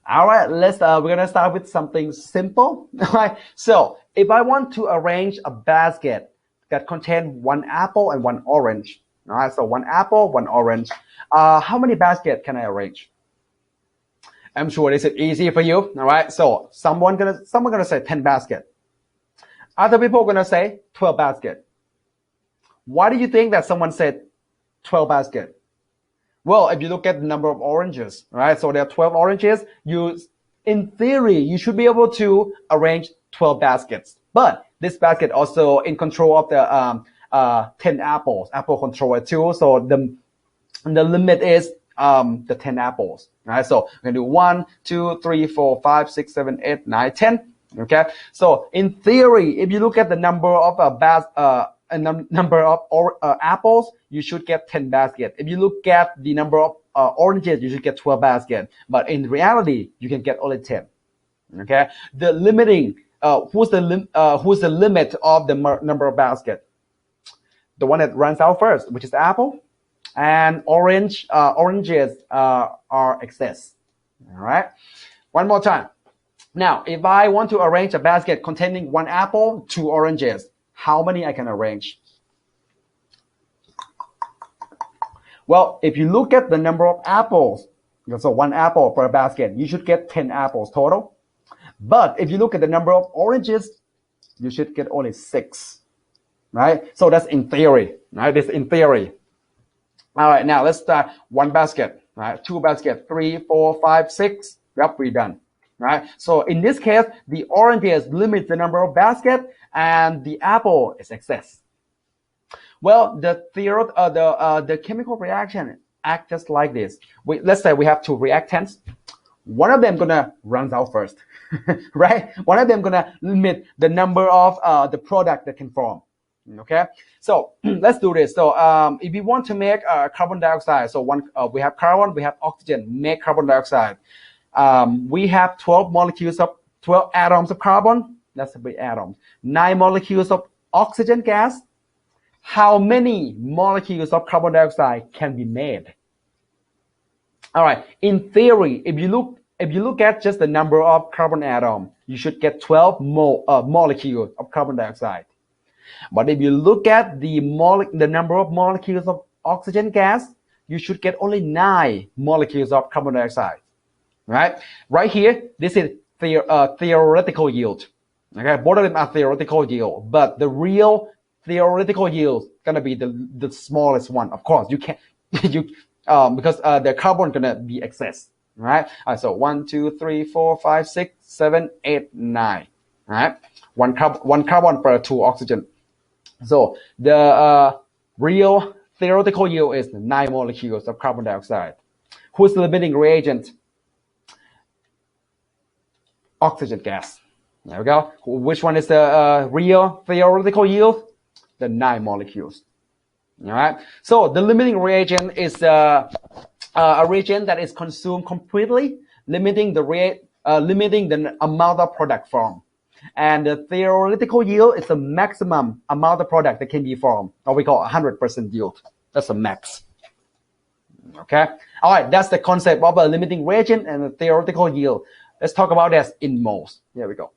All right, we're gonna start with something simple. All right, so if I want to arrange a basket that contains one apple and one orange, all right, so one apple, one orange, how many baskets can I arrange? I'm sure this is easy for you. All right, so someone gonna say 10 baskets. Other people are gonna say 12 baskets. Why do you think that someone said 12 baskets? Well, if you look at the number of oranges, right? So there are 12 oranges. In theory, you should be able to arrange 12 baskets. But this basket also in control of the 10 apples. Apple controller too. So the limit is the 10 apples, right? So we're gonna do 1, 2, 3, 4, 5, 6, 7, 8, 9, 10. Okay. So in theory, if you look at the number of apples, you should get 10 baskets. If you look at the number of oranges, you should get 12 baskets. But in reality, you can get only 10. Okay. The limiting, who's the limit of the number of baskets? The one that runs out first, which is the apple, and oranges are excess. All right. One more time. Now, if I want to arrange a basket containing one apple, 2 oranges, how many I can arrange? Well, if you look at the number of apples, so 1 apple per basket, you should get 10 apples total. But if you look at the number of oranges, you should get only 6, right? So that's in theory, right? This is in theory. All right, now let's start 1 basket, right? 2 baskets, 3, 4, 5, 6. Yep, we're done. Right? So in this case, the oranges limit the number of baskets and the apple is excess. Well, the chemical reaction acts just like this. Let's say we have 2 reactants. One of them gonna run out first, right? One of them gonna limit the number of the product that can form. Okay, so let's do this. So if we want to make carbon dioxide, so we have carbon, we have oxygen, make carbon dioxide. We have 12 atoms of carbon. That's a big atom. 9 molecules of oxygen gas. How many molecules of carbon dioxide can be made? All right. In theory, if you look at just the number of carbon atom, you should get 12 molecules of carbon dioxide. But if you look at the number of molecules of oxygen gas, you should get only 9 molecules of carbon dioxide. Right here, this is theoretical yield. Okay, both of them are theoretical yield, but the real theoretical yield is gonna be the smallest one. Of course, you can't because the carbon gonna be excess. Right? So 1, 2, 3, 4, 5, 6, 7, 8, 9. Right? One carbon per 2 oxygen. So the real theoretical yield is 9 molecules of carbon dioxide. Who's the limiting reagent? Oxygen gas. There we go. Which one is the real theoretical yield? The 9 molecules. All right. So the limiting reagent is a reagent that is consumed completely, limiting the amount of product formed. And the theoretical yield is the maximum amount of product that can be formed, or we call 100% yield. That's a max. Okay. All right. That's the concept of a limiting reagent and a theoretical yield. Let's talk about that in moles. Here we go.